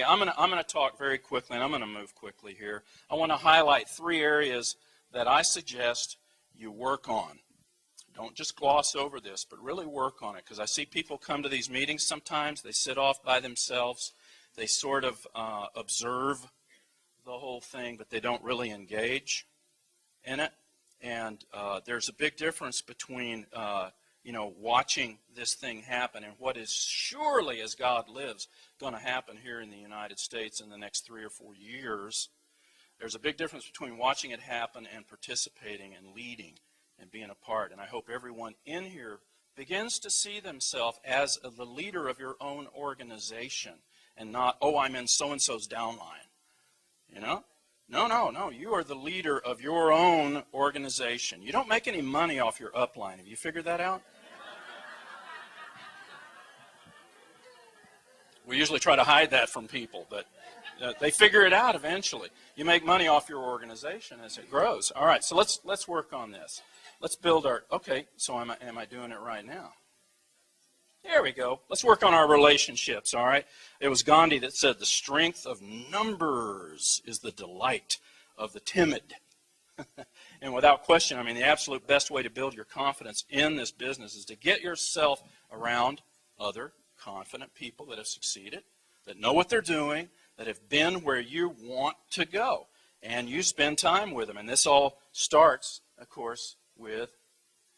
I'm gonna talk very quickly, and I'm gonna move quickly here. I want to highlight 3 areas that I suggest you work on. Don't just gloss over this, but really work on it, because I see people come to these meetings sometimes. They sit off by themselves. They sort of observe the whole thing, but they don't really engage in it. And there's a big difference between watching this thing happen and what is surely, as God lives, going to happen here in the United States in the next 3 or 4 years. There's a big difference between watching it happen and participating and leading and being a part. And I hope everyone in here begins to see themselves as the leader of your own organization and not, oh, I'm in so-and-so's downline. You know? No. You are the leader of your own organization. You don't make any money off your upline. Have you figured that out? We usually try to hide that from people, but they figure it out eventually. You make money off your organization as it grows. All right, so let's work on this. Let's build our, okay, so am I doing it right now? There we go. Let's work on our relationships, all right? It was Gandhi that said, the strength of numbers is the delight of the timid. And without question, I mean, the absolute best way to build your confidence in this business is to get yourself around other confident people that have succeeded, that know what they're doing, that have been where you want to go. And you spend time with them. And this all starts, of course, with,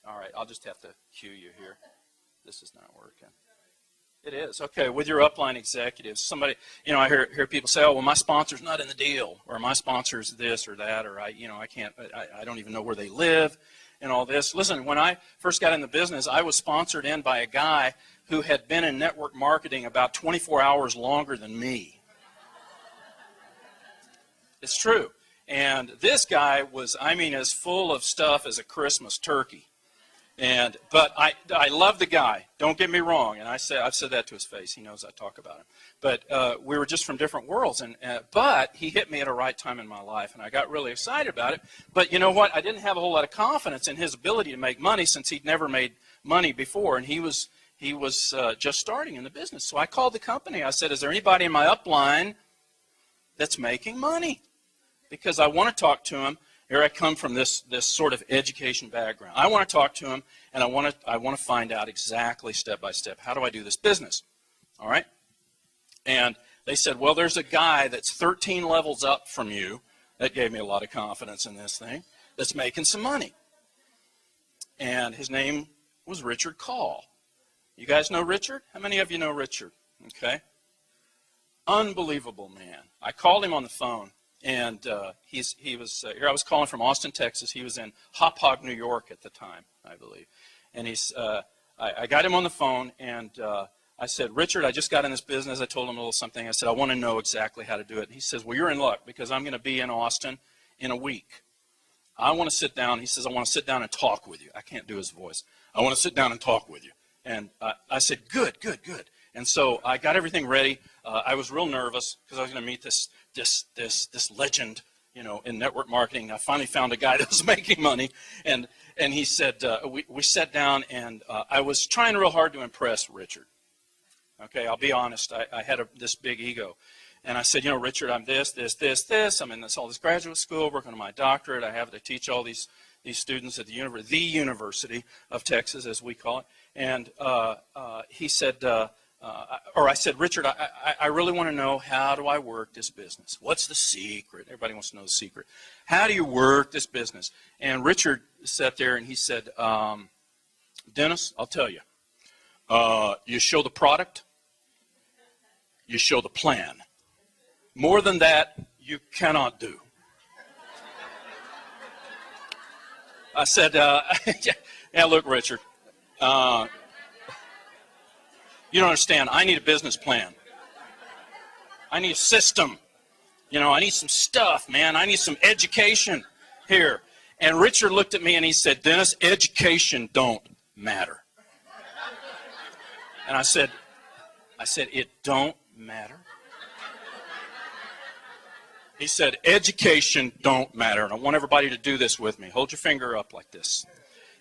all right, I'll just have to cue you here. This is not working. It is. Okay, with your upline executives, somebody, I hear people say, oh, well, my sponsor's not in the deal, or my sponsor's this or that, or I don't even know where they live, and all this. Listen, when I first got in the business, I was sponsored in by a guy who had been in network marketing about 24 hours longer than me. It's true. And this guy was, as full of stuff as a Christmas turkey. But I love the guy. Don't get me wrong. And I've said that to his face. He knows I talk about him. But we were just from different worlds. But he hit me at a right time in my life, and I got really excited about it. But you know what? I didn't have a whole lot of confidence in his ability to make money, since he'd never made money before, and he was just starting in the business. So I called the company. I said, is there anybody in my upline that's making money? Because I want to talk to him. Here I come from this sort of education background. I want to talk to him, and I want to find out exactly step by step, how do I do this business? All right? And they said, well, there's a guy that's 13 levels up from you. That gave me a lot of confidence in this thing, that's making some money. And his name was Richard Call. You guys know Richard? How many of you know Richard? Okay. Unbelievable man. I called him on the phone. And he was here. I was calling from Austin, Texas. He was in Hop Hog, New York at the time, I believe. And I got him on the phone, and I said, Richard, I just got in this business. I told him a little something. I said, I want to know exactly how to do it. And he says, well, you're in luck, because I'm going to be in Austin in a week. I want to sit down. He says, I want to sit down and talk with you. I can't do his voice. I want to sit down and talk with you. And I said, good. And so I got everything ready. I was real nervous, because I was going to meet this legend, in network marketing. I finally found a guy that was making money, and he said, we sat down, and I was trying real hard to impress Richard. Okay, I'll be honest. I had this big ego, and I said, Richard, I'm this. I'm in all this graduate school, working on my doctorate. I teach all these students at the University of Texas, as we call it. And he said. I said, Richard, I really want to know, how do I work this business? What's the secret? Everybody wants to know the secret. How do you work this business? And Richard sat there and he said, Dennis, I'll tell you. You show the product. You show the plan. More than that, you cannot do. I said, yeah, look, Richard. You don't understand. I need a business plan. I need a system. I need some stuff, man. I need some education here. And Richard looked at me and he said, Dennis, education don't matter. And I said, it don't matter? He said, education don't matter. And I want everybody to do this with me. Hold your finger up like this.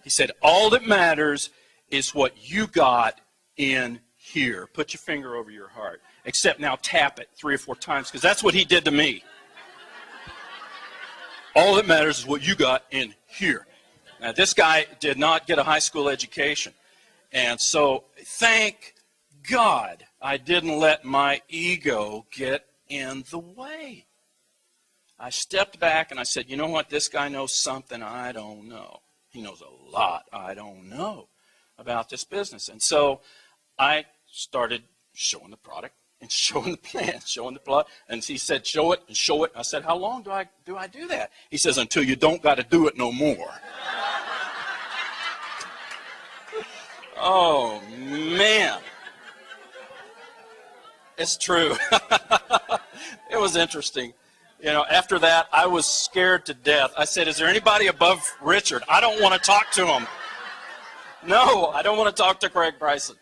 He said, all that matters is what you got in here. Put your finger over your heart. except now tap it 3 or 4 times, because that's what he did to me. All that matters is what you got in here. Now, this guy did not get a high school education. And so, thank God I didn't let my ego get in the way. I stepped back and I said, you know what? This guy knows something I don't know. He knows a lot I don't know about this business. And so I started showing the product and showing the plan, showing the plot. And he said, show it and show it. I said, how long do I do that? He says, until you don't got to do it no more. Oh, man. It's true. It was interesting. You know, after that, I was scared to death. I said, is there anybody above Richard? I don't want to talk to him. No, I don't want to talk to Craig Bryson.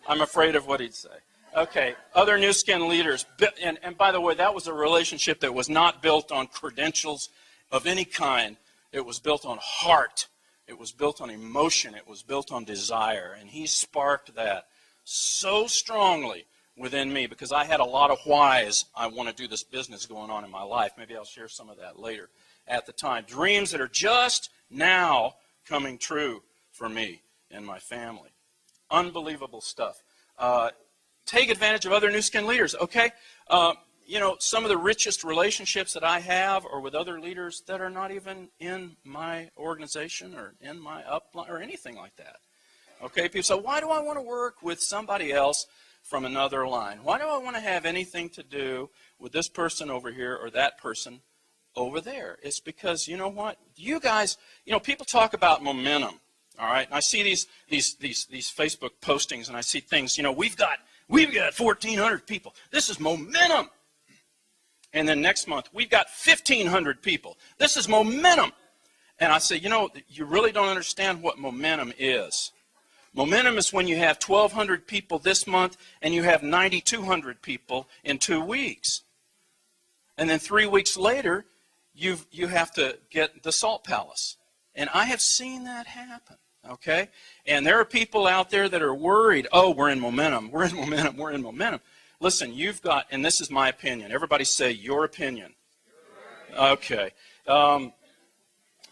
I'm afraid of what he'd say. Okay, other new skin leaders. And by the way, that was a relationship that was not built on credentials of any kind. It was built on heart. It was built on emotion. It was built on desire. And he sparked that so strongly within me, because I had a lot of whys I want to do this business going on in my life. Maybe I'll share some of that later. At the time, dreams that are just now coming true for me and my family. Unbelievable stuff. Take advantage of other new skin leaders, okay? You know, some of the richest relationships that I have are with other leaders that are not even in my organization or in my upline or anything like that. Okay, people say, why do I want to work with somebody else from another line? Why do I want to have anything to do with this person over here or that person over there? It's because, you know what? You guys, you know, people talk about momentum, all right? And I see these Facebook postings, and I see things, you know, we've got 1,400 people. This is momentum. And then next month, we've got 1,500 people. This is momentum. And I say, you know, you really don't understand what momentum is. Momentum is when you have 1,200 people this month and you have 9,200 people in 2 weeks. And then 3 weeks later, you have to get the Salt Palace. And I have seen that happen, okay? And there are people out there that are worried, oh, we're in momentum, we're in momentum, we're in momentum. Listen, you've got, and this is my opinion. Everybody say your opinion. Okay.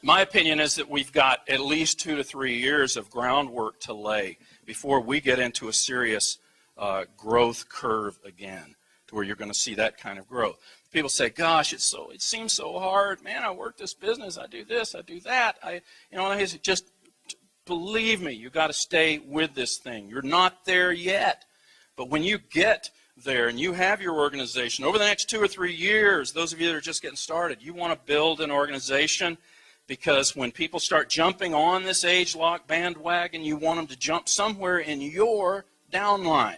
My opinion is that we've got at least 2 to 3 years of groundwork to lay before we get into a serious growth curve again, to where you're going to see that kind of growth. People say, gosh, it seems so hard. Man, I work this business, I do this, I do that. Just believe me, you've got to stay with this thing. You're not there yet. But when you get there and you have your organization, over the next 2 or 3 years, those of you that are just getting started, you want to build an organization, because when people start jumping on this age lock bandwagon, you want them to jump somewhere in your downline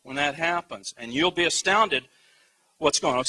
when that happens. And you'll be astounded what's going on.